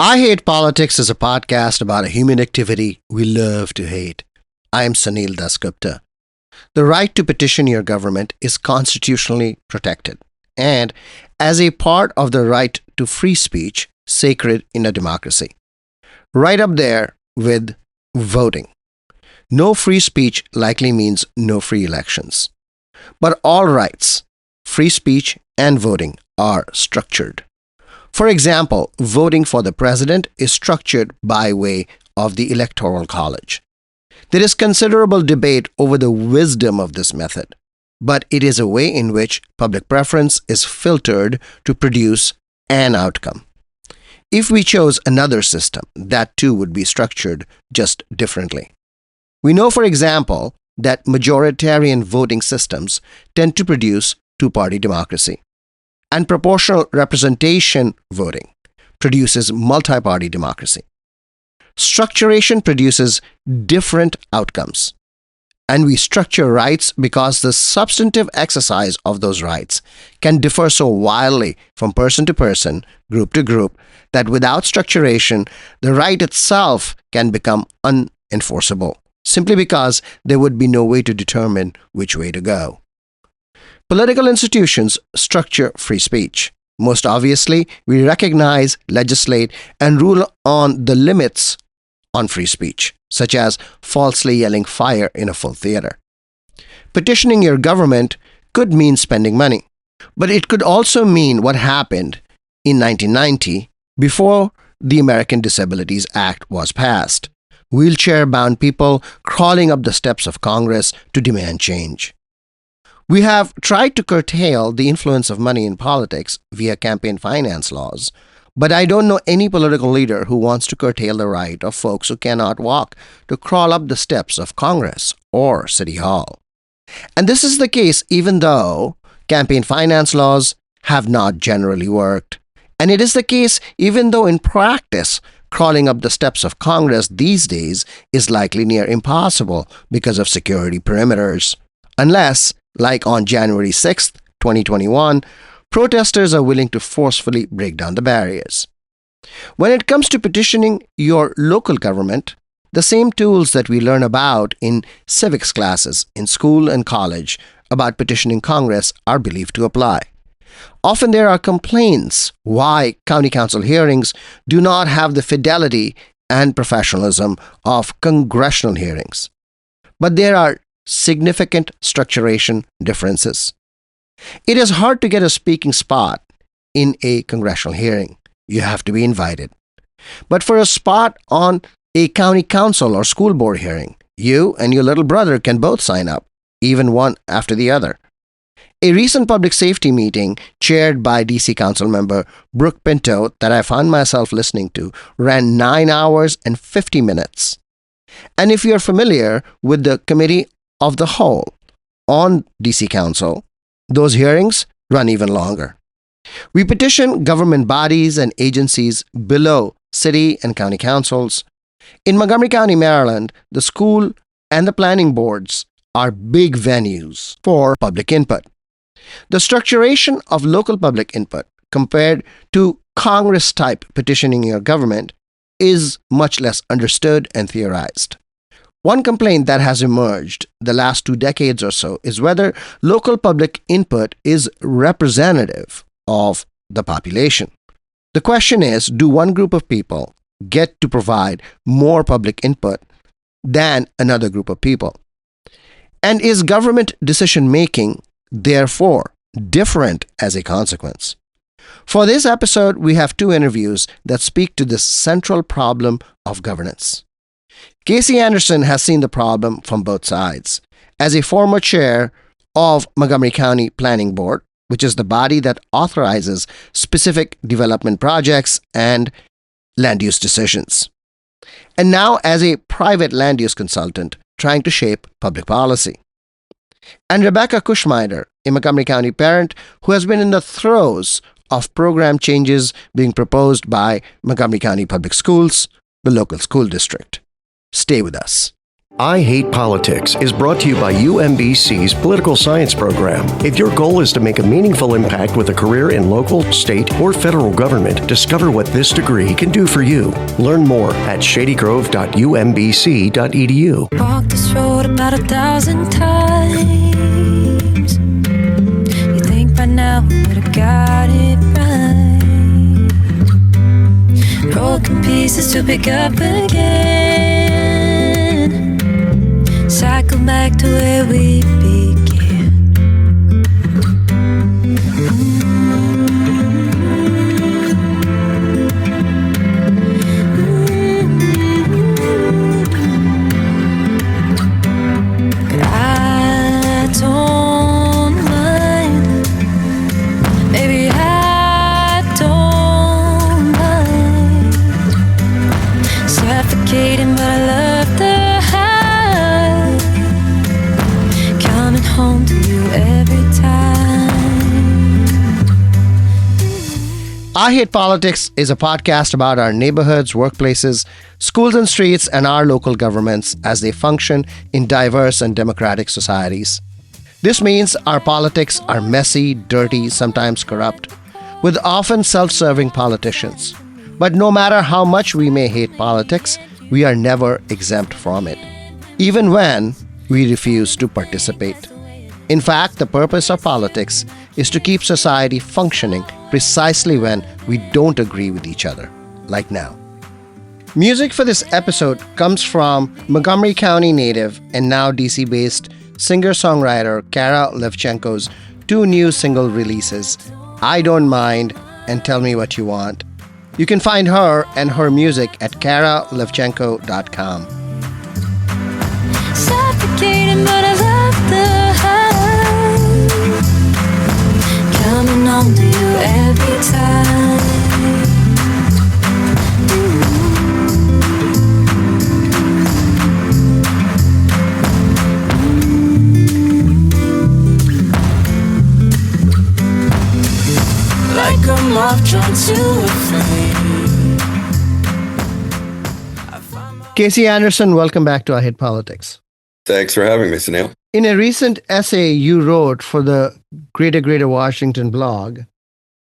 I Hate Politics is a podcast about a human activity we love to hate. I am Sunil Dasgupta. The right to petition your government is constitutionally protected and, as a part of the right to free speech, sacred in a democracy. Right up there with voting. No free speech likely means no free elections. But all rights, free speech and voting, are structured. For example, voting for the president is structured by way of the Electoral College. There is considerable debate over the wisdom of this method, but it is a way in which public preference is filtered to produce an outcome. If we chose another system, that too would be structured just differently. We know, for example, that majoritarian voting systems tend to produce two-party democracy, and proportional representation voting produces multi-party democracy. Structuration produces different outcomes, and we structure rights because the substantive exercise of those rights can differ so wildly from person to person, group to group, that without structuration, the right itself can become unenforceable, simply because there would be no way to determine which way to go. Political institutions structure free speech. Most obviously, we recognize, legislate, and rule on the limits on free speech, such as falsely yelling fire in a full theater. Petitioning your government could mean spending money, but it could also mean what happened in 1990 before the American Disabilities Act was passed. Wheelchair-bound people crawling up the steps of Congress to demand change. We have tried to curtail the influence of money in politics via campaign finance laws, but I don't know any political leader who wants to curtail the right of folks who cannot walk to crawl up the steps of Congress or City Hall. And this is the case even though campaign finance laws have not generally worked. And it is the case even though in practice, crawling up the steps of Congress these days is likely near impossible because of security perimeters. Unless, like on January 6, 2021, protesters are willing to forcefully break down the barriers. When it comes to petitioning your local government, the same tools that we learn about in civics classes in school and college about petitioning Congress are believed to apply. Often there are complaints why county council hearings do not have the fidelity and professionalism of congressional hearings. But there are significant structuration differences. It is hard to get a speaking spot in a congressional hearing. You have to be invited. But for a spot on a county council or school board hearing, you and your little brother can both sign up, even one after the other. A recent public safety meeting chaired by DC Council member Brooke Pinto that I found myself listening to ran 9 hours and 50 minutes. And if you're familiar with the Committee of the Whole on DC Council, those hearings run even longer. We petition government bodies and agencies below city and county councils. In Montgomery County, Maryland, the school and the planning boards are big venues for public input. The structuration of local public input compared to Congress-type petitioning your government is much less understood and theorized. One complaint that has emerged the last 2 decades or so is whether local public input is representative of the population. The question is, do one group of people get to provide more public input than another group of people? And is government decision-making, therefore, different as a consequence? For this episode, we have 2 interviews that speak to this central problem of governance. Casey Anderson has seen the problem from both sides. As a former chair of Montgomery County Planning Board, which is the body that authorizes specific development projects and land use decisions. And now as a private land use consultant trying to shape public policy. And Rebecca Cushmider, a Montgomery County parent who has been in the throes of program changes being proposed by Montgomery County Public Schools, the local school district. Stay with us. I Hate Politics is brought to you by UMBC's Political Science Program. If your goal is to make a meaningful impact with a career in local, state, or federal government, discover what this degree can do for you. Learn more at shadygrove.umbc.edu. Walked this road about 1,000 times. You think by now I would have got it right. Broken pieces to pick up again. Cycle back to where we began. But I don't mind. Maybe I don't mind suffocating, but I love the home to you every time. I Hate Politics is a podcast about our neighborhoods, workplaces, schools and streets, and our local governments as they function in diverse and democratic societies. This means our politics are messy, dirty, sometimes corrupt, with often self-serving politicians. But no matter how much we may hate politics, we are never exempt from it, even when we refuse to participate. In fact, the purpose of politics is to keep society functioning precisely when we don't agree with each other, like now. Music for this episode comes from Montgomery County native and now DC-based singer-songwriter Kara Levchenko's two new single releases, I Don't Mind and Tell Me What You Want. You can find her and her music at karalevchenko.com. Suffocating, but I love the high. Coming home to you every time. Like a moth drawn to a flame. Casey Anderson, welcome back to I Hate Politics. Thanks for having me, Sunil. In a recent essay you wrote for the Greater Washington blog,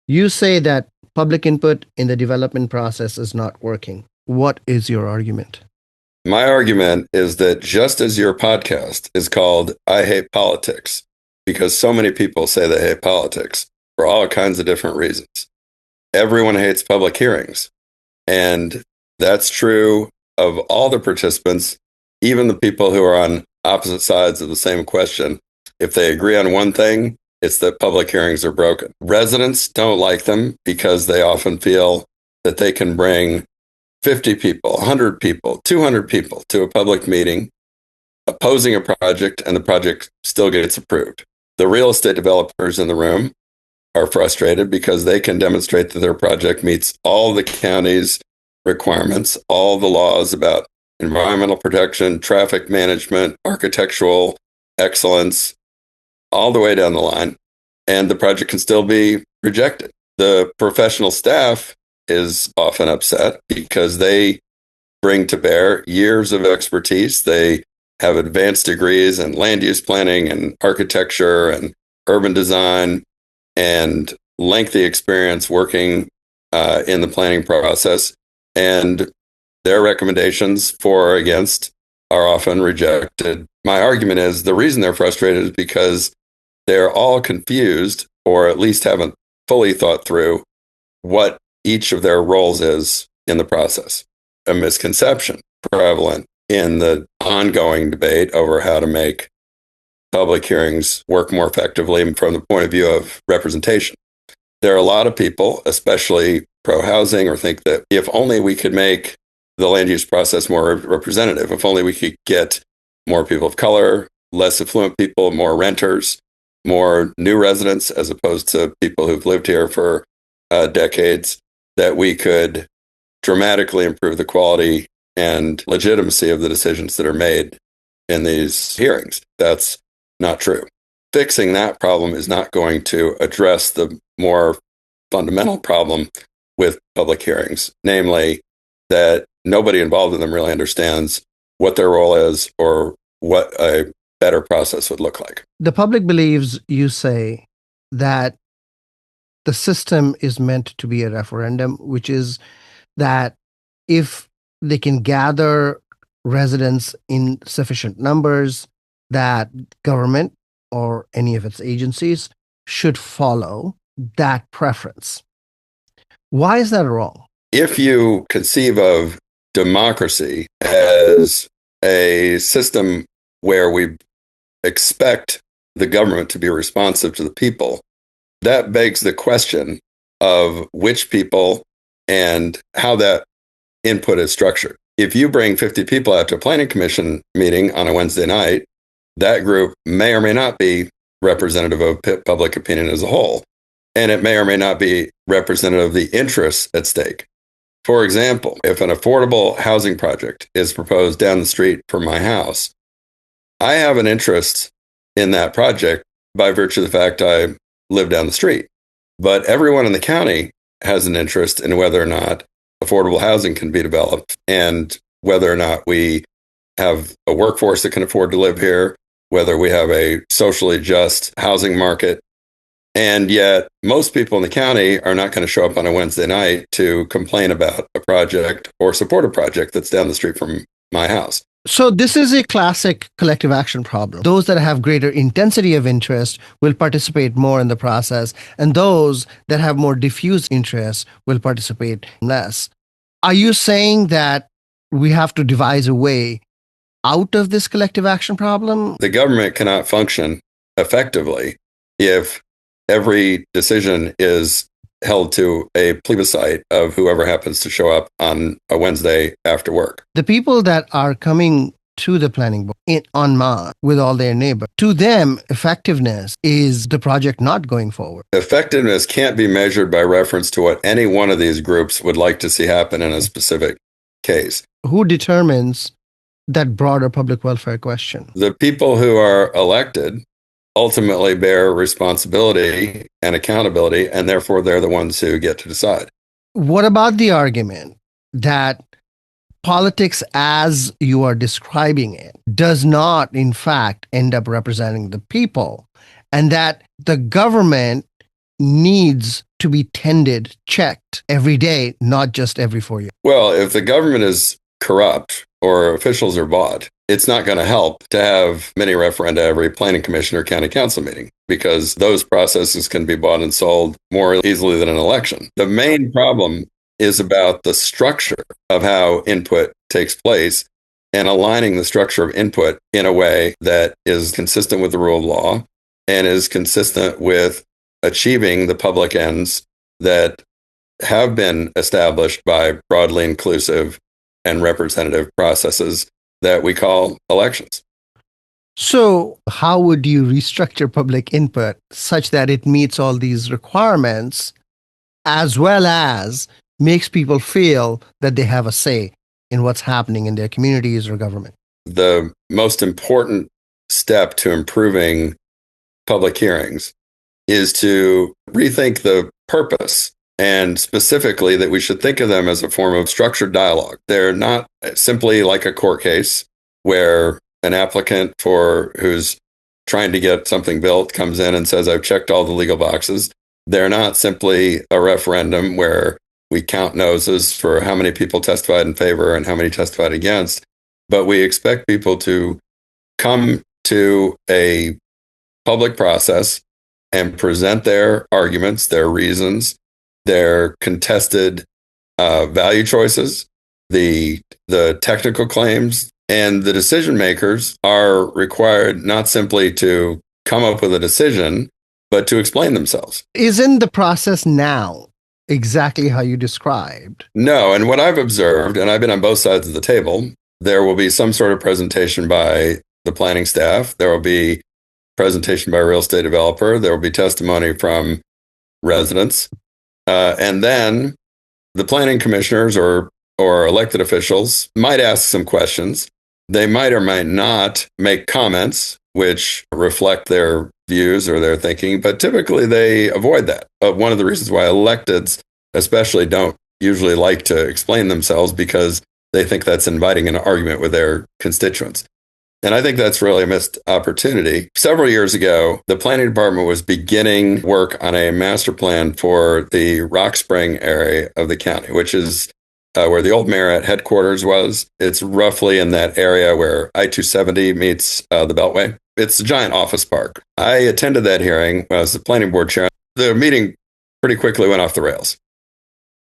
you say that public input in the development process is not working. What is your argument? My argument is that just as your podcast is called I Hate Politics, because so many people say they hate politics for all kinds of different reasons. Everyone hates public hearings. And that's true of all the participants, even the people who are on opposite sides of the same question. If they agree on one thing, it's that public hearings are broken. Residents don't like them because they often feel that they can bring 50 people, 100 people, 200 people to a public meeting opposing a project, and the project still gets approved. The real estate developers in the room are frustrated because they can demonstrate that their project meets all the county's requirements, all the laws about environmental protection, traffic management, architectural excellence, all the way down the line, and the project can still be rejected. The professional staff is often upset because they bring to bear years of expertise. They have advanced degrees in land use planning and architecture and urban design and lengthy experience working in the planning process. And their recommendations for or against are often rejected. My argument is the reason they're frustrated is because they're all confused, or at least haven't fully thought through what each of their roles is in the process. A misconception prevalent in the ongoing debate over how to make public hearings work more effectively from the point of view of representation. There are a lot of people, especially pro-housing, or think that if only we could make the land use process more representative, if only we could get more people of color, less affluent people, more renters, more new residents, as opposed to people who've lived here for decades, that we could dramatically improve the quality and legitimacy of the decisions that are made in these hearings. That's not true. Fixing that problem is not going to address the more fundamental problem with public hearings, namely that nobody involved in them really understands what their role is or what a better process would look like. The public believes, you say, that the system is meant to be a referendum, which is that if they can gather residents in sufficient numbers, that government or any of its agencies should follow that preference. Why is that wrong? If you conceive of democracy as a system where we expect the government to be responsive to the people, that begs the question of which people and how that input is structured. If you bring 50 people out to a planning commission meeting on a Wednesday night, that group may or may not be representative of public opinion as a whole, and it may or may not be representative of the interests at stake. For example, if an affordable housing project is proposed down the street from my house, I have an interest in that project by virtue of the fact I live down the street. But everyone in the county has an interest in whether or not affordable housing can be developed and whether or not we have a workforce that can afford to live here, whether we have a socially just housing market. And yet most people in the county are not going to show up on a Wednesday night to complain about a project or support a project that's down the street from my house. So this is a classic collective action problem. Those that have greater intensity of interest will participate more in the process, and those that have more diffuse interest will participate less. Are you saying that we have to devise a way out of this collective action problem? The government cannot function effectively if every decision is held to a plebiscite of whoever happens to show up on a Wednesday after work. The people that are coming to the planning board en masse with all their neighbors, to them, effectiveness is the project not going forward. Effectiveness can't be measured by reference to what any one of these groups would like to see happen in a specific case. Who determines that broader public welfare question? The people who are elected ultimately bear responsibility and accountability, and therefore they're the ones who get to decide. What about the argument that politics as you are describing it does not, in fact, end up representing the people, and that the government needs to be tended, checked every day, not just every 4 years? Well, if the government is corrupt or officials are bought, it's not going to help to have many referenda every planning commission or county council meeting, because those processes can be bought and sold more easily than an election. The main problem is about the structure of how input takes place and aligning the structure of input in a way that is consistent with the rule of law and is consistent with achieving the public ends that have been established by broadly inclusive and representative processes that we call elections. So how would you restructure public input such that it meets all these requirements as well as makes people feel that they have a say in what's happening in their communities or government? The most important step to improving public hearings is to rethink the purpose, and specifically that we should think of them as a form of structured dialogue. They're not simply like a court case where an applicant who's trying to get something built comes in and says, I've checked all the legal boxes. They're not simply a referendum where we count noses for how many people testified in favor and how many testified against, but we expect people to come to a public process and present their arguments, their reasons, their contested value choices, the technical claims, and the decision makers are required not simply to come up with a decision, but to explain themselves. Isn't the process now exactly how you described? No, and what I've observed, and I've been on both sides of the table, there will be some sort of presentation by the planning staff. There will be presentation by a real estate developer. There will be testimony from residents. And then the planning commissioners or elected officials might ask some questions. They might or might not make comments which reflect their views or their thinking, but typically they avoid that. One of the reasons why electeds especially don't usually like to explain themselves, because they think that's inviting an argument with their constituents. And I think that's really a missed opportunity. Several years ago, the planning department was beginning work on a master plan for the Rock Spring area of the county, which is where the old Marriott headquarters was. It's roughly in that area where I-270 meets the Beltway. It's a giant office park. I attended that hearing when I was the planning board chair. The meeting pretty quickly went off the rails.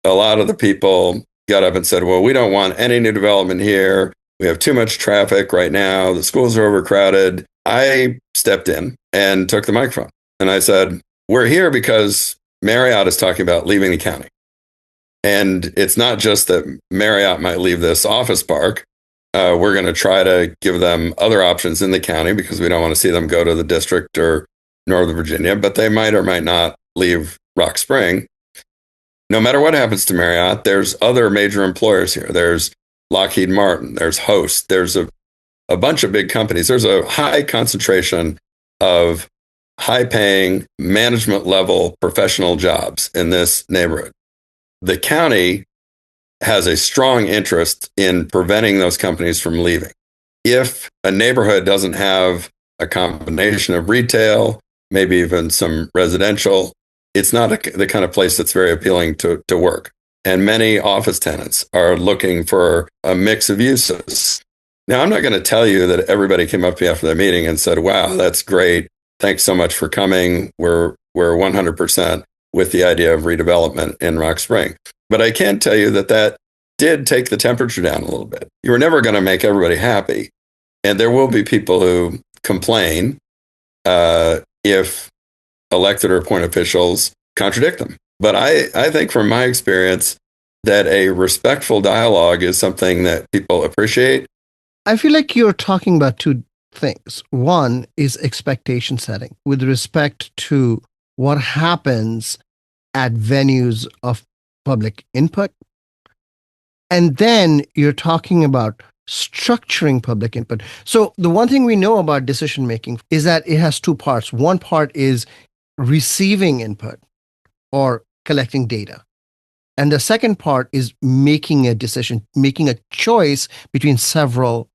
A lot of the people got up and said, well, we don't want any new development here. We have too much traffic right now. The schools are overcrowded. I stepped in and took the microphone. And I said, we're here because Marriott is talking about leaving the county. And it's not just that Marriott might leave this office park. We're going to try to give them other options in the county because we don't want to see them go to the district or Northern Virginia, but they might or might not leave Rock Spring. No matter what happens to Marriott, there's other major employers here. There's Lockheed Martin, there's Host, there's a bunch of big companies. There's a high concentration of high-paying, management-level professional jobs in this neighborhood. The county has a strong interest in preventing those companies from leaving. If a neighborhood doesn't have a combination of retail, maybe even some residential, it's not the kind of place that's very appealing to work. And many office tenants are looking for a mix of uses. Now, I'm not going to tell you that everybody came up to me after the meeting and said, wow, that's great. Thanks so much for coming. We're 100% with the idea of redevelopment in Rock Spring. But I can tell you that did take the temperature down a little bit. You were never going to make everybody happy. And there will be people who complain if elected or appointed officials contradict them. But I think from my experience that a respectful dialogue is something that people appreciate. I feel like you're talking about two things. One is expectation setting with respect to what happens at venues of public input. And then you're talking about structuring public input. So the one thing we know about decision making is that it has two parts. One part is receiving input or collecting data. And the second part is making a decision, making a choice between several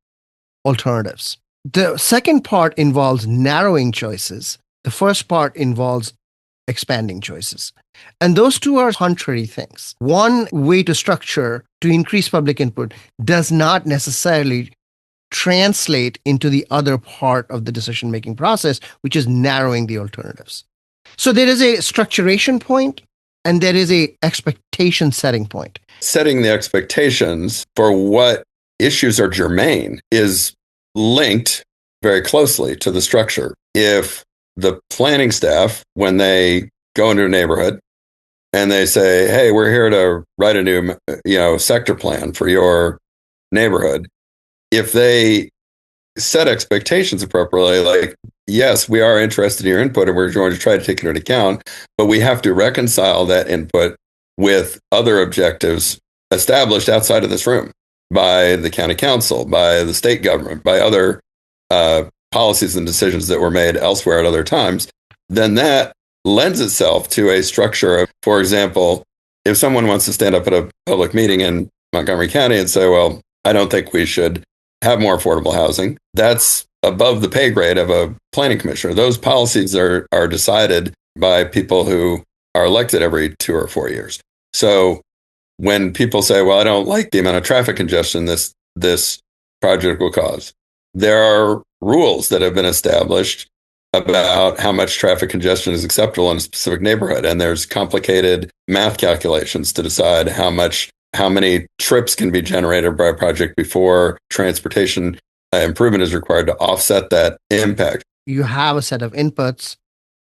alternatives. The second part involves narrowing choices. The first part involves expanding choices. And those two are contrary things. One way to structure to increase public input does not necessarily translate into the other part of the decision-making process, which is narrowing the alternatives. So there is a structuration point and there is a expectation setting point. Setting the expectations for what issues are germane is linked very closely to the structure. If the planning staff, when they go into a neighborhood and they say, hey, we're here to write a new sector plan for your neighborhood, if they set expectations appropriately, like, yes, we are interested in your input and we're going to try to take it into account, but we have to reconcile that input with other objectives established outside of this room by the county council, by the state government, by other policies and decisions that were made elsewhere at other times, then that lends itself to a structure of, for example, if someone wants to stand up at a public meeting in Montgomery County and say, well, I don't think we should have more affordable housing, that's above the pay grade of a planning commissioner. Those policies are decided by people who are elected every 2 or 4 years. So when people say, well, I don't like the amount of traffic congestion this project will cause, there are rules that have been established about how much traffic congestion is acceptable in a specific neighborhood. And there's complicated math calculations to decide how many trips can be generated by a project before transportation improvement is required to offset that impact. You have a set of inputs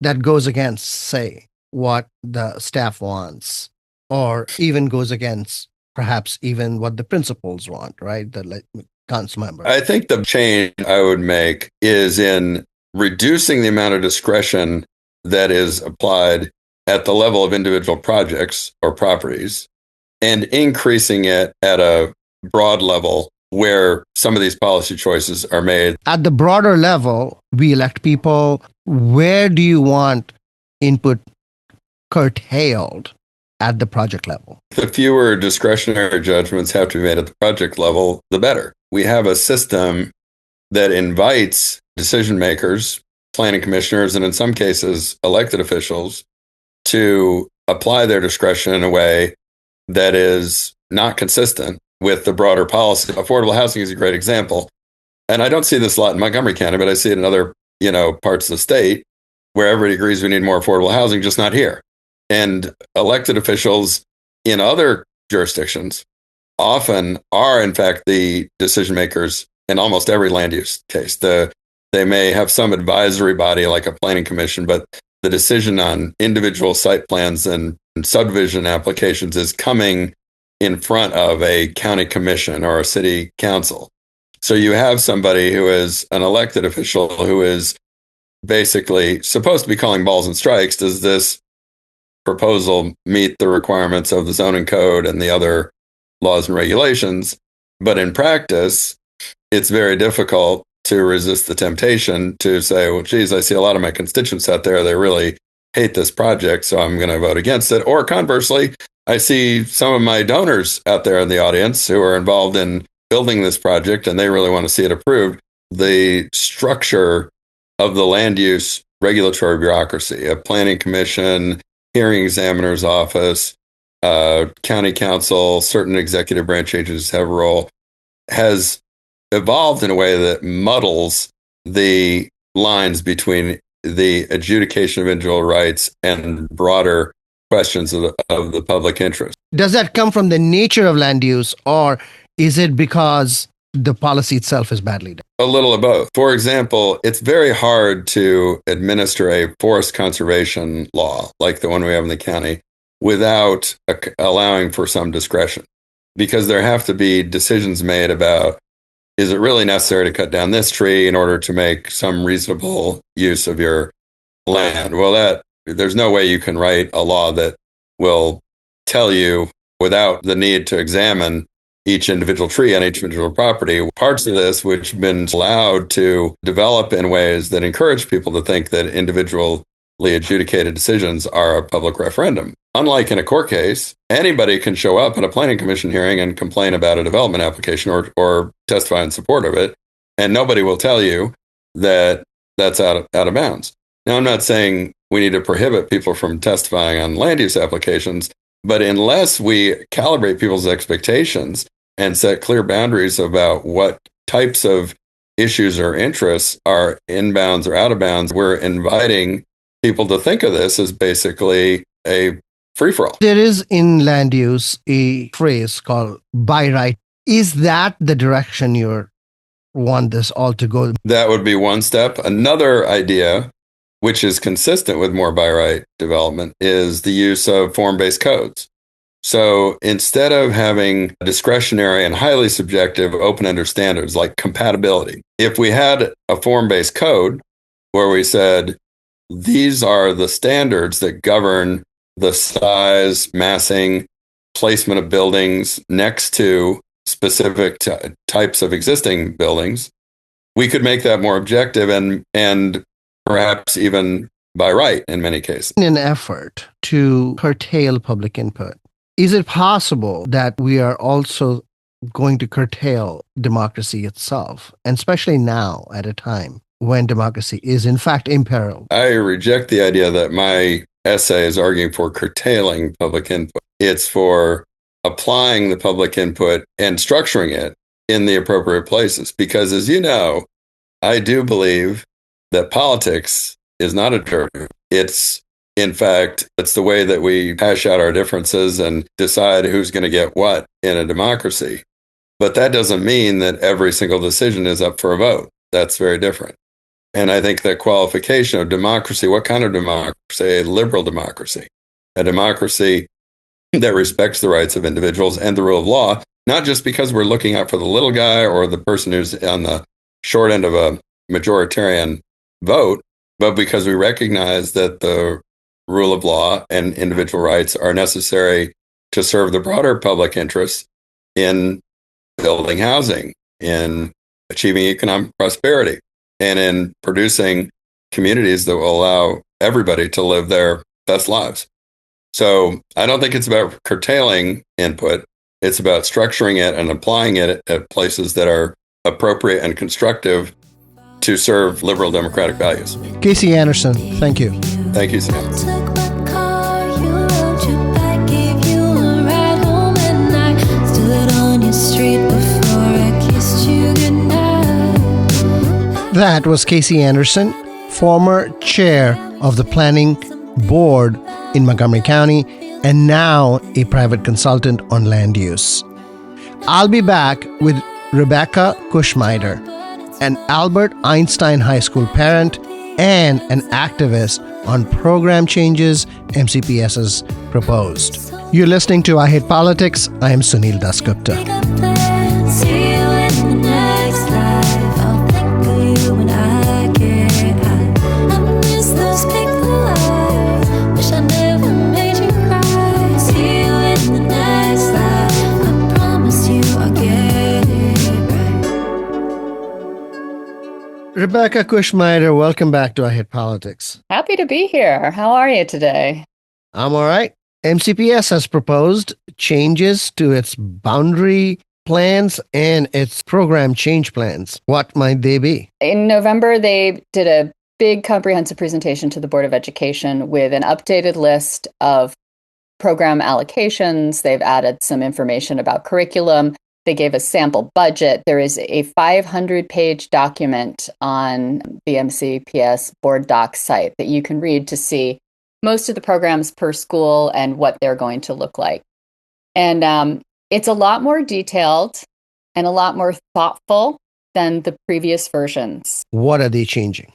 that goes against, say, what the staff wants, or even goes against perhaps even what the principals want, right? The council member. I think the change I would make is in reducing the amount of discretion that is applied at the level of individual projects or properties and increasing it at a broad level where some of these policy choices are made. At the broader level, we elect people. Where do you want input curtailed at the project level? The fewer discretionary judgments have to be made at the project level, the better. We have a system that invites decision makers, planning commissioners, and in some cases, elected officials to apply their discretion in a way that is not consistent with the broader policy. Affordable housing is a great example. And I don't see this a lot in Montgomery County, but I see it in other, parts of the state where everybody agrees we need more affordable housing, just not here. And elected officials in other jurisdictions often are, in fact, the decision makers in almost every land use case. They may have some advisory body like a planning commission, but the decision on individual site plans and subdivision applications is coming in front of a county commission or a city council. So you have somebody who is an elected official who is basically supposed to be calling balls and strikes. Does this proposal meet the requirements of the zoning code and the other laws and regulations? But in practice, it's very difficult to resist the temptation to say, well, geez, I see a lot of my constituents out there, they really hate this project, so I'm going to vote against it. Or conversely, I see some of my donors out there in the audience who are involved in building this project and they really want to see it approved. The structure of the land use regulatory bureaucracy, a planning commission, hearing examiner's office, county council, certain executive branch agencies have a role, has evolved in a way that muddles the lines between the adjudication of individual rights and broader questions of the public interest. Does that come from the nature of land use, or is it because the policy itself is badly done? A little of both. For example, it's very hard to administer a forest conservation law like the one we have in the county without allowing for some discretion, because there have to be decisions made about, is it really necessary to cut down this tree in order to make some reasonable use of your land? Well, there's no way you can write a law that will tell you without the need to examine each individual tree on each individual property. Parts of this which have been allowed to develop in ways that encourage people to think that individually adjudicated decisions are a public referendum. Unlike in a court case, anybody can show up at a planning commission hearing and complain about a development application or testify in support of it, and nobody will tell you that that's out of bounds. Now, I'm not saying we need to prohibit people from testifying on land use applications, but unless we calibrate people's expectations and set clear boundaries about what types of issues or interests are in bounds or out of bounds, we're inviting people to think of this as basically a free-for-all. There is in land use a phrase called by right. Is that the direction you want this all to go? That would be one step. Another idea, which is consistent with more by right development, is the use of form-based codes. So instead of having discretionary and highly subjective open-ended standards like compatibility, if we had a form-based code where we said, these are the standards that govern the size, massing, placement of buildings next to specific types of existing buildings, we could make that more objective and perhaps even by right in many cases. In an effort to curtail public input, is it possible that we are also going to curtail democracy itself, and especially now at a time when democracy is in fact imperiled? I reject the idea that my essay is arguing for curtailing public input. It's for applying the public input and structuring it in the appropriate places. Because as you know, I do believe that politics is not a jury. In fact, it's the way that we hash out our differences and decide who's going to get what in a democracy. But that doesn't mean that every single decision is up for a vote. That's very different. And I think the qualification of democracy, what kind of democracy? A liberal democracy, a democracy that respects the rights of individuals and the rule of law, not just because we're looking out for the little guy or the person who's on the short end of a majoritarian vote, but because we recognize that the rule of law and individual rights are necessary to serve the broader public interest in building housing, in achieving economic prosperity, and in producing communities that will allow everybody to live their best lives. So I don't think it's about curtailing input. It's about structuring it and applying it at places that are appropriate and constructive to serve liberal democratic values. Casey Anderson, thank you. Thank you, Sam. Took my car, you rode your bike, gave you a ride home, and I stood on your street before I kissed you goodnight. That was Casey Anderson, former chair of the planning board in Montgomery County and now a private consultant on land use. I'll be back with Rebecca Kushmeider, an Albert Einstein High School parent and an activist on program changes MCPS has proposed. You're listening to I Hate Politics. I am Sunil Dasgupta. Make a plan, see you in the next life. I'll think of you when I get high. I miss those big lights. Wish I never made you cry. See you in the next life. I promise you I'll get it right. Rebecca Kushmeider, welcome back to I Hate Politics. Happy to be here. How are you today? I'm all right. MCPS has proposed changes to its boundary plans and its program change plans. What might they be? In November, they did a big comprehensive presentation to the Board of Education with an updated list of program allocations. They've added some information about curriculum. They gave a sample budget. There is a 500-page document on the MCPS board doc site that you can read to see most of the programs per school and what they're going to look like. And it's a lot more detailed and a lot more thoughtful than the previous versions. What are they changing?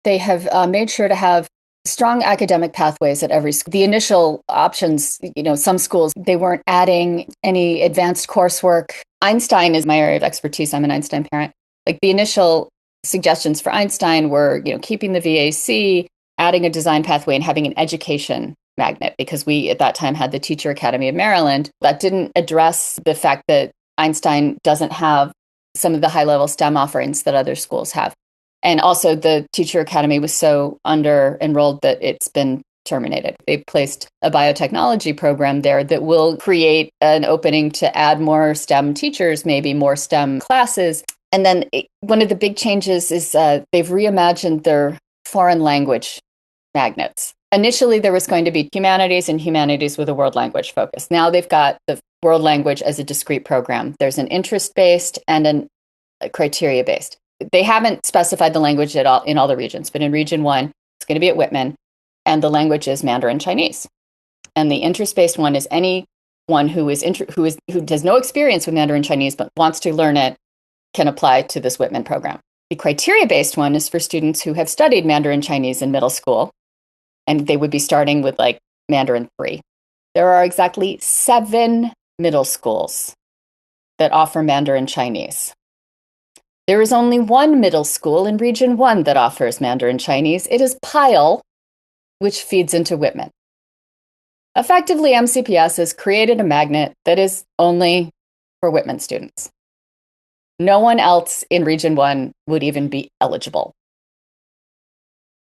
They have made sure to have strong academic pathways at every school. The initial options, some schools, they weren't adding any advanced coursework. Einstein is my area of expertise. I'm an Einstein parent. Like the initial suggestions for Einstein were, keeping the VAC, adding a design pathway, and having an education magnet, because we at that time had the Teacher Academy of Maryland. That didn't address the fact that Einstein doesn't have some of the high-level STEM offerings that other schools have. And also the Teacher Academy was so under-enrolled that it's been terminated. They've placed a biotechnology program there that will create an opening to add more STEM teachers, maybe more STEM classes. And then one of the big changes is they've reimagined their foreign language magnets. Initially, there was going to be humanities and humanities with a world language focus. Now they've got the world language as a discrete program. There's an interest-based and a criteria-based. They haven't specified the language at all in all the regions, but in Region 1, it's going to be at Whitman, and the language is Mandarin Chinese. And the interest-based one is anyone who has no experience with Mandarin Chinese but wants to learn it can apply to this Whitman program. The criteria-based one is for students who have studied Mandarin Chinese in middle school, and they would be starting with like Mandarin 3. There are exactly 7 middle schools that offer Mandarin Chinese. There is only one middle school in Region 1 that offers Mandarin Chinese. It is Pyle, which feeds into Whitman. Effectively, MCPS has created a magnet that is only for Whitman students. No one else in Region 1 would even be eligible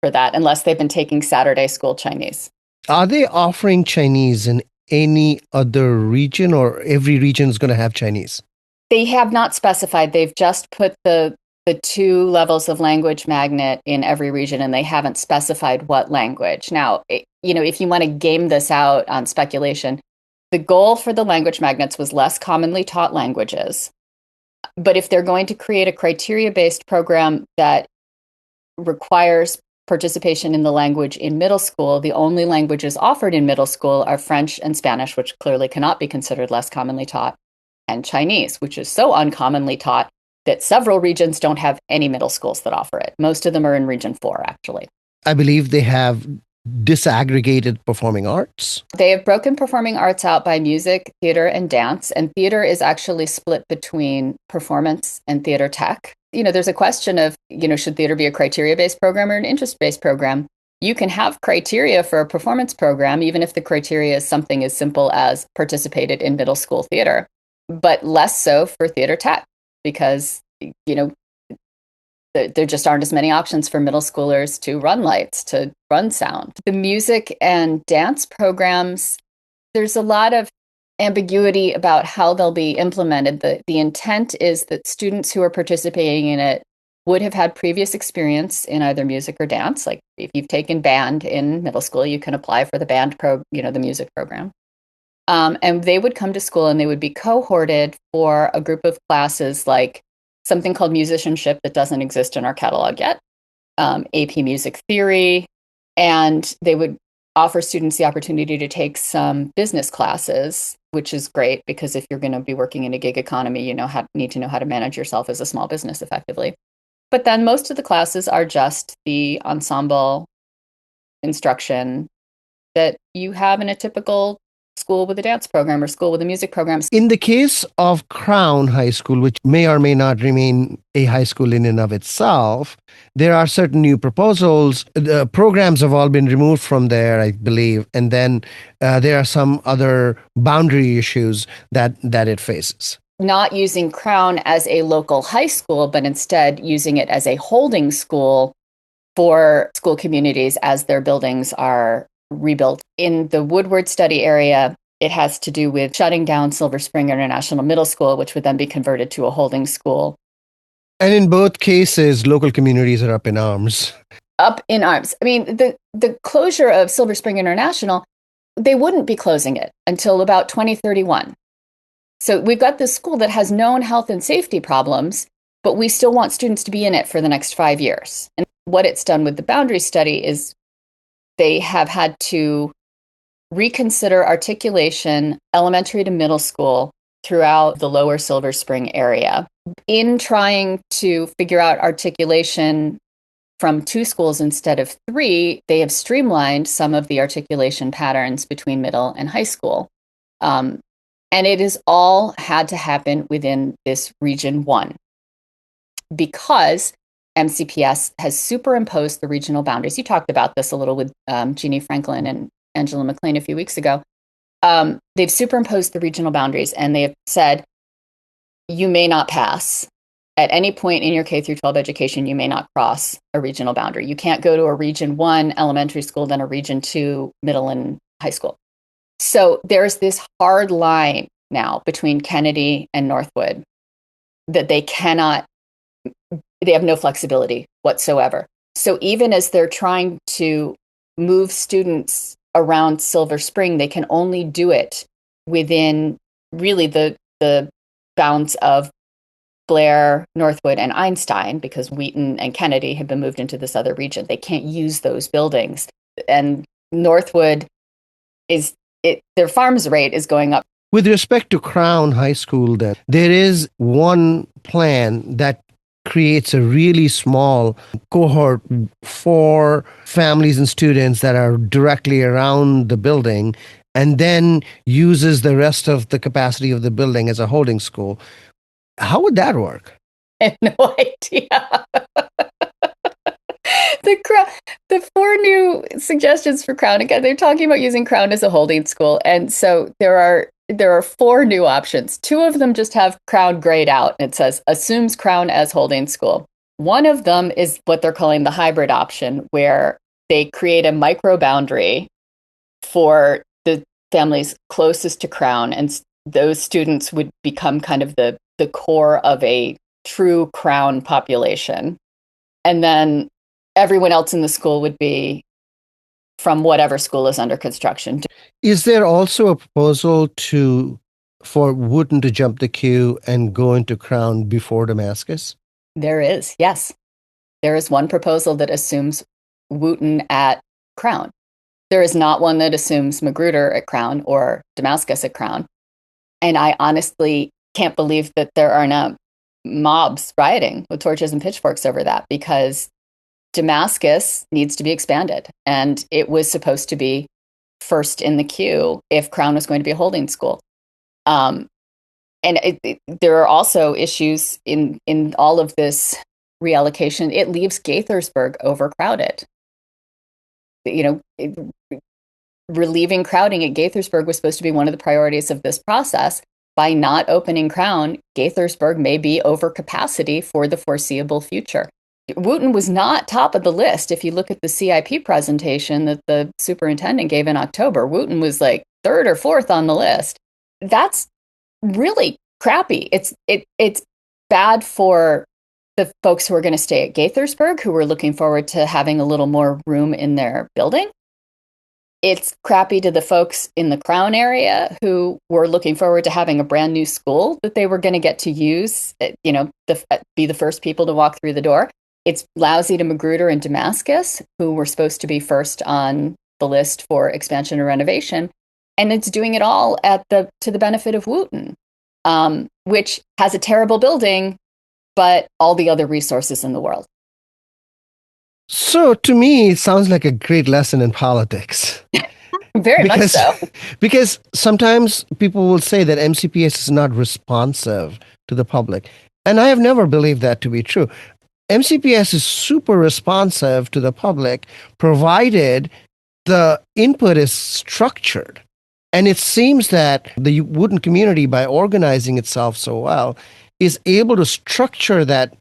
for that unless they've been taking Saturday school Chinese. Are they offering Chinese in any other region, or every region is going to have Chinese? They have not specified. They've just put the 2 levels of language magnet in every region, and they haven't specified what language. Now, if you want to game this out on speculation, the goal for the language magnets was less commonly taught languages. But if they're going to create a criteria-based program that requires participation in the language in middle school, the only languages offered in middle school are French and Spanish, which clearly cannot be considered less commonly taught, and Chinese, which is so uncommonly taught that several regions don't have any middle schools that offer it. Most of them are in Region 4, actually. I believe they have disaggregated performing arts. They have broken performing arts out by music, theater, and dance, and theater is actually split between performance and theater tech. There's a question of, should theater be a criteria-based program or an interest-based program? You can have criteria for a performance program, even if the criteria is something as simple as participated in middle school theater, but less so for theater tech, because, There just aren't as many options for middle schoolers to run lights, to run sound. The music and dance programs, there's a lot of ambiguity about how they'll be implemented. The intent is that students who are participating in it would have had previous experience in either music or dance. Like if you've taken band in middle school, you can apply for the the music program. And they would come to school and they would be cohorted for a group of classes like something called musicianship that doesn't exist in our catalog yet, AP Music Theory, and they would offer students the opportunity to take some business classes, which is great because if you're going to be working in a gig economy, you need to know how to manage yourself as a small business effectively. But then most of the classes are just the ensemble instruction that you have in a typical school with a dance program or school with a music program. In the case of Crown High School, which may or may not remain a high school in and of itself, there are certain new proposals. The programs have all been removed from there, I believe. And then there are some other boundary issues that it faces. Not using Crown as a local high school, but instead using it as a holding school for school communities as their buildings are rebuilt. In the Woodward study area, it has to do with shutting down Silver Spring International Middle School, which would then be converted to a holding school. And in both cases, local communities are up in arms. Up in arms. I mean, the closure of Silver Spring International, they wouldn't be closing it until about 2031. So we've got this school that has known health and safety problems, but we still want students to be in it for the next 5 years. And what it's done with the boundary study is they have had to reconsider articulation elementary to middle school throughout the lower Silver Spring area. In trying to figure out articulation from 2 schools instead of 3, they have streamlined some of the articulation patterns between middle and high school. And it has all had to happen within this Region 1 because MCPS has superimposed the regional boundaries. You talked about this a little with Jeannie Franklin and Angela McLean a few weeks ago. They've superimposed the regional boundaries and they have said, you may not pass. At any point in your K through 12 education, you may not cross a regional boundary. You can't go to a Region 1 elementary school, then a Region 2 middle and high school. So there's this hard line now between Kennedy and Northwood that they have no flexibility whatsoever. So even as they're trying to move students around Silver Spring, they can only do it within really the bounds of Blair, Northwood, and Einstein, because Wheaton and Kennedy have been moved into this other region. They can't use those buildings. And Northwood their farms rate is going up. With respect to Crown High School, then, there is one plan that creates a really small cohort for families and students that are directly around the building and then uses the rest of the capacity of the building as a holding school. How would that work? I have no idea. The 4 new suggestions for Crown, again, they're talking about using Crown as a holding school. And so there are 4 new options. 2 of them just have Crown grayed out. And it says, assumes Crown as holding school. One of them is what they're calling the hybrid option, where they create a micro boundary for the families closest to Crown. And those students would become kind of the core of a true Crown population. And then everyone else in the school would be from whatever school is under construction. Is there also a proposal for Wooten to jump the queue and go into Crown before Damascus? There is, yes. There is one proposal that assumes Wooten at Crown. There is not one that assumes Magruder at Crown or Damascus at Crown. And I honestly can't believe that there are not mobs rioting with torches and pitchforks over that, because Damascus needs to be expanded. And it was supposed to be first in the queue if Crown was going to be a holding school. And there are also issues in all of this reallocation. It leaves Gaithersburg overcrowded. Relieving crowding at Gaithersburg was supposed to be one of the priorities of this process. By not opening Crown, Gaithersburg may be over capacity for the foreseeable future. Wooten was not top of the list. If you look at the CIP presentation that the superintendent gave in October, Wooten was like third or fourth on the list. That's really crappy. It's bad for the folks who are going to stay at Gaithersburg, who were looking forward to having a little more room in their building. It's crappy to the folks in the Crown area who were looking forward to having a brand new school that they were going to get to use, be the first people to walk through the door. It's lousy to Magruder and Damascus, who were supposed to be first on the list for expansion and renovation. And it's doing it all to the benefit of Wooten, which has a terrible building, but all the other resources in the world. So to me, it sounds like a great lesson in politics. Very much so. Because sometimes people will say that MCPS is not responsive to the public. And I have never believed that to be true. MCPS is super responsive to the public, provided the input is structured. And it seems that the Wooten community, by organizing itself so well, is able to structure that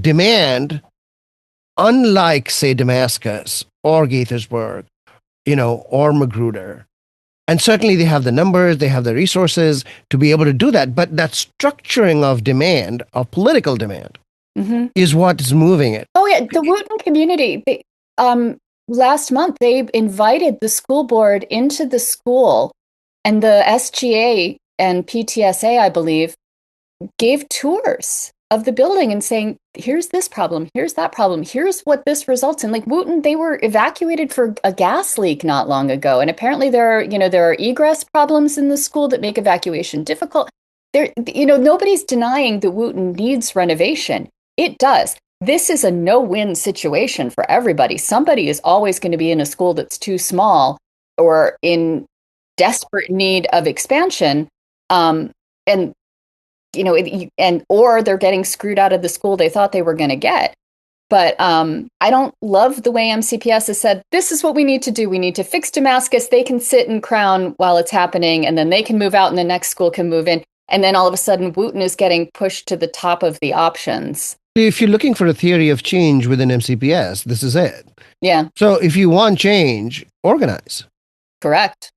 demand, unlike, say, Damascus or Gaithersburg, or Magruder. And certainly they have the numbers, they have the resources to be able to do that. But that structuring of demand, of political demand, is what is moving it. Oh, yeah. The Wooten community, last month, they invited the school board into the school, and the SGA and PTSA, I believe, gave tours of the building and saying, here's this problem, here's that problem, here's what this results in. Like Wooten, they were evacuated for a gas leak not long ago. And apparently there are egress problems in the school that make evacuation difficult. Nobody's denying that Wooten needs renovation. It does. This is a no-win situation for everybody. Somebody is always going to be in a school that's too small or in desperate need of expansion. Or they're getting screwed out of the school they thought they were going to get. But I don't love the way MCPS has said, this is what we need to do. We need to fix Damascus. They can sit in Crown while it's happening, and then they can move out and the next school can move in. And then all of a sudden, Wooten is getting pushed to the top of the options. If you're looking for a theory of change within MCPS, this is it. Yeah. So if you want change, organize. Correct.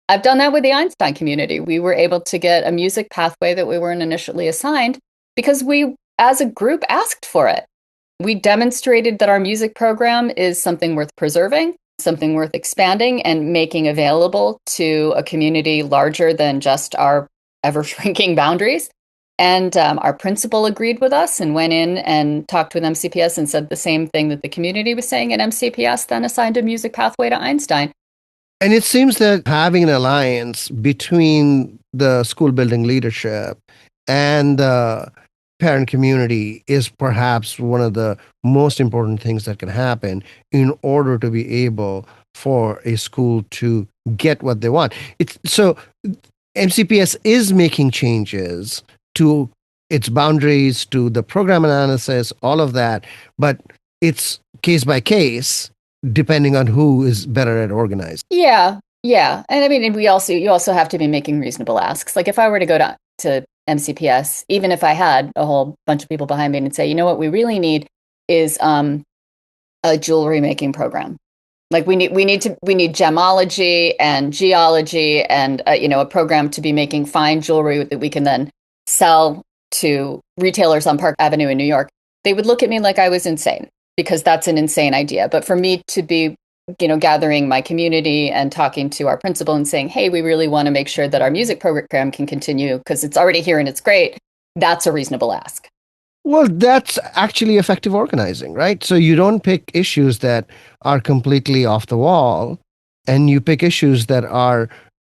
I've done that with the Einstein community. We were able to get a music pathway that we weren't initially assigned because we, as a group, asked for it. We demonstrated that our music program is something worth preserving, something worth expanding and making available to a community larger than just our ever-shrinking boundaries. And our principal agreed with us and went in and talked with MCPS and said the same thing that the community was saying, and MCPS then assigned a music pathway to Einstein. And it seems that having an alliance between the school building leadership and the parent community is perhaps one of the most important things that can happen in order to be able for a school to get what they want. So MCPS is making changes to its boundaries, to the program analysis, all of that, but it's case by case, depending on who is better at organizing. Yeah. And I mean, you also have to be making reasonable asks. Like if I were to go to MCPS, even if I had a whole bunch of people behind me and say, you know what we really need is a jewelry making program. Like we need gemology and geology and a program to be making fine jewelry that we can then sell to retailers on Park Avenue in New York. They would look at me like I was insane because that's an insane idea. But for me to be, gathering my community and talking to our principal and saying, hey, we really want to make sure that our music program can continue because it's already here and it's great. That's a reasonable ask. Well, that's actually effective organizing, right? So you don't pick issues that are completely off the wall, and you pick issues that are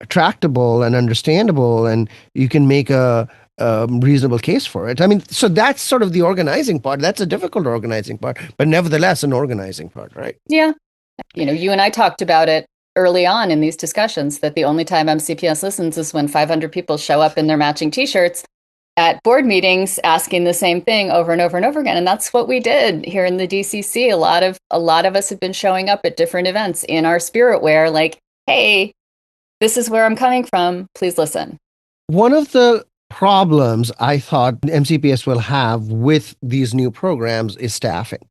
tractable and understandable, and you can make a reasonable case for it. I mean, so that's sort of the organizing part. That's a difficult organizing part, but nevertheless an organizing part, right? Yeah. You and I talked about it early on in these discussions that the only time MCPS listens is when 500 people show up in their matching t-shirts at board meetings asking the same thing over and over and over again. And that's what we did here in the DCC. A lot of us have been showing up at different events in our spirit wear, like, hey, this is where I'm coming from. Please listen. One of the problems I thought MCPS will have with these new programs is staffing.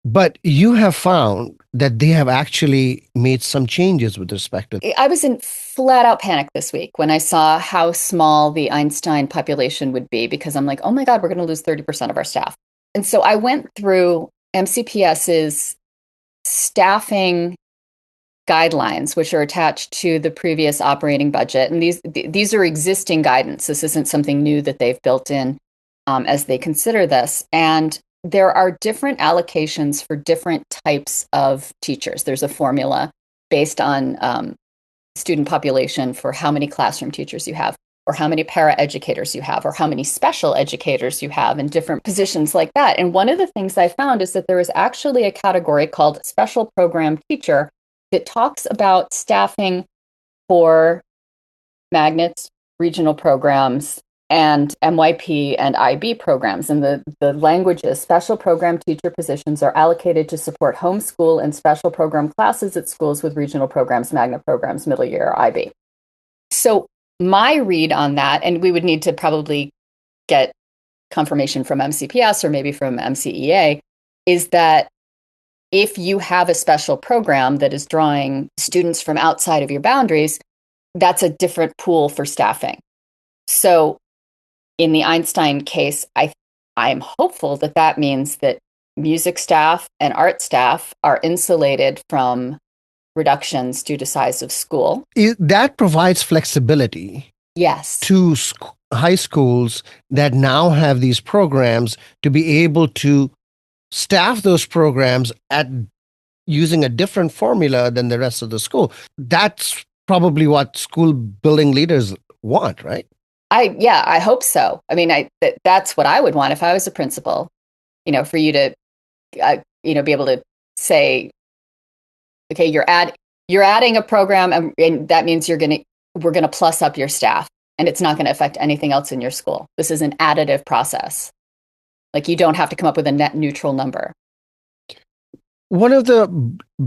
But you have found that they have actually made some changes with respect to. I was in flat out panic this week when I saw how small the Einstein population would be, because I'm like, oh my God, we're going to lose 30% of our staff. And so I went through MCPS's staffing guidelines, which are attached to the previous operating budget. And these are existing guidance. This isn't something new that they've built in as they consider this. And there are different allocations for different types of teachers. There's a formula based on student population for how many classroom teachers you have, or how many paraeducators you have, or how many special educators you have in different positions like that. And one of the things I found is that there is actually a category called special program teacher that talks about staffing for magnets, regional programs, and MYP and IB programs. And the language is special program teacher positions are allocated to support homeschool and special program classes at schools with regional programs, magnet programs, middle year, IB. So my read on that, and we would need to probably get confirmation from MCPS or maybe from MCEA, is that if you have a special program that is drawing students from outside of your boundaries, that's a different pool for staffing. So in the Einstein case, I'm hopeful that that means that music staff and art staff are insulated from reductions due to size of school. That provides flexibility. Yes. To high schools that now have these programs to be able to staff those programs at using a different formula than the rest of the school. That's probably what school building leaders want, right? I hope so. I mean, that's what I would want if I was a principal, for you to, be able to say, okay, you're adding a program, and that means we're going to plus up your staff, and it's not going to affect anything else in your school. This is an additive process. Like, you don't have to come up with a net neutral number. One of the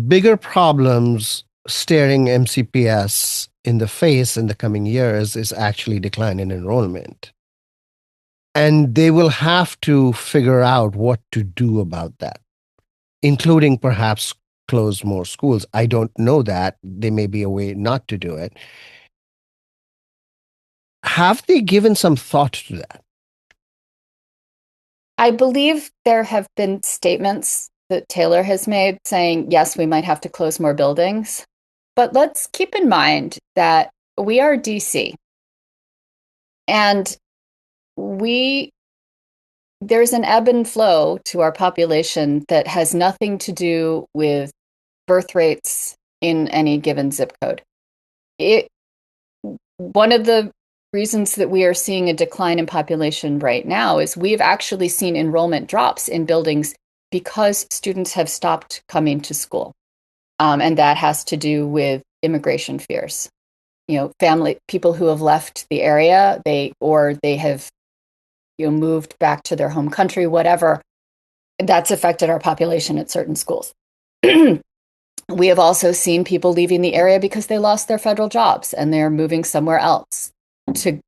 bigger problems staring MCPS in the face in the coming years is actually decline in enrollment. And they will have to figure out what to do about that, including perhaps close more schools. I don't know that. There may be a way not to do it. Have they given some thought to that? I believe there have been statements that Taylor has made saying, yes, we might have to close more buildings. But let's keep in mind that we are DC. And there's an ebb and flow to our population that has nothing to do with birth rates in any given zip code. One of the reasons that we are seeing a decline in population right now is we've actually seen enrollment drops in buildings because students have stopped coming to school. And that has to do with immigration fears. People who have left the area, they have moved back to their home country, whatever. That's affected our population at certain schools. We have also seen people leaving the area because they lost their federal jobs and they're moving somewhere else to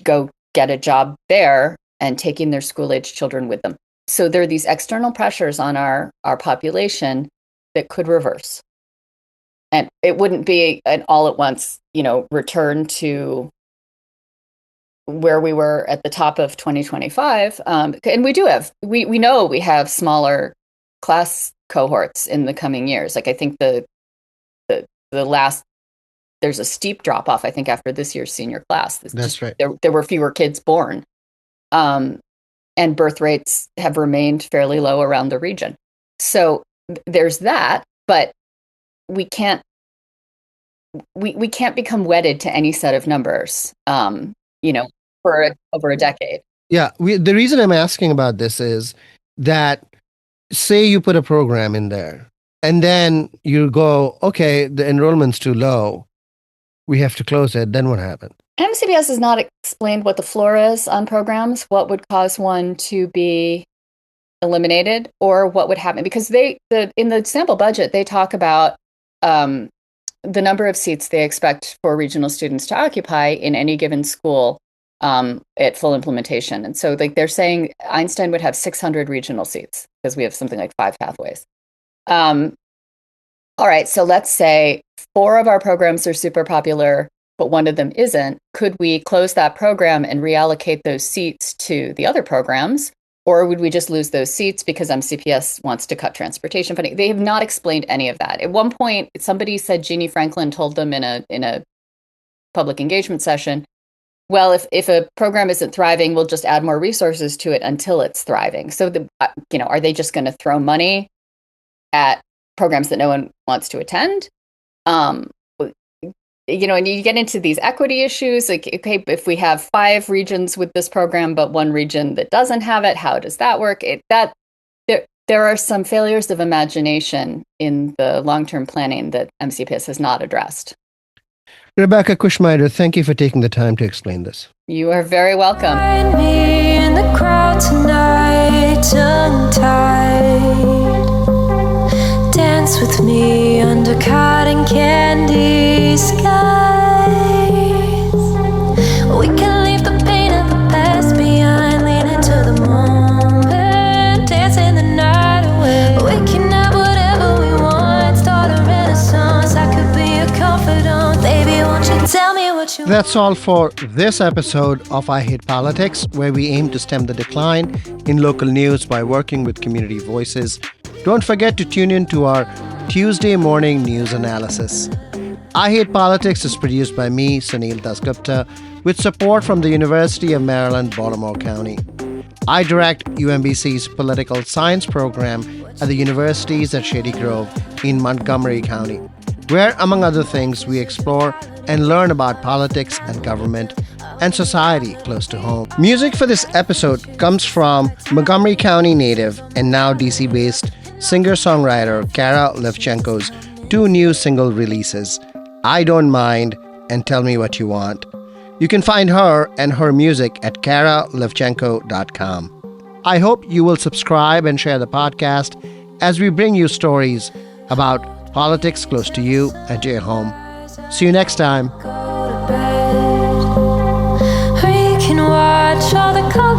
go get a job there and taking their school-age children with them. So there are these external pressures on our population that could reverse. And it wouldn't be an all at once, return to where we were at the top of 2025. And we know we have smaller class cohorts in the coming years. Like, I think the last, there's a steep drop off, I think, after this year's senior class. That's right. There were fewer kids born. And birth rates have remained fairly low around the region. So there's that, but we can't become wedded to any set of numbers, for over a decade. Yeah. The reason I'm asking about this is that, say you put a program in there and then you go, okay, the enrollment's too low, we have to close it. Then what happens? MCPS has not explained what the floor is on programs, what would cause one to be eliminated, or what would happen. Because in the sample budget, they talk about the number of seats they expect for regional students to occupy in any given school at full implementation. And so like they're saying Einstein would have 600 regional seats because we have something like 5 pathways. All right, so let's say 4 of our programs are super popular, but 1 of them isn't. Could we close that program and reallocate those seats to the other programs? Or would we just lose those seats because MCPS wants to cut transportation funding? They have not explained any of that. At one point, somebody said Jeannie Franklin told them in a public engagement session, well, if a program isn't thriving, we'll just add more resources to it until it's thriving. So, are they just going to throw money at programs that no one wants to attend? And you get into these equity issues, like, okay, if we have 5 regions with this program, but 1 region that doesn't have it, how does that work? There are some failures of imagination in the long-term planning that MCPS has not addressed. Rebecca Kushmeider, thank you for taking the time to explain this. You are very welcome. Find me in the crowd tonight, tongue-tied. Dance with me under cotton candy skies. We can leave the pain of the past behind, lean into the moment, dancing the night away. We can have whatever we want, start a renaissance. I could be a confidant, baby, won't you tell me what you That's all for this episode of I Hate Politics, where we aim to stem the decline in local news by working with community voices. Don't forget to tune in to our Tuesday morning news analysis. I Hate Politics is produced by me, Sunil Dasgupta, with support from the University of Maryland, Baltimore County. I direct UMBC's political science program at the universities at Shady Grove in Montgomery County, where, among other things, we explore and learn about politics and government and society close to home. Music for this episode comes from Montgomery County native and now DC-based singer-songwriter Kara Levchenko's 2 new single releases, I Don't Mind and Tell Me What You Want. You can find her and her music at karalevchenko.com. I hope you will subscribe and share the podcast as we bring you stories about politics close to you and to your home. See you next time. go to bed? We can watch all the colors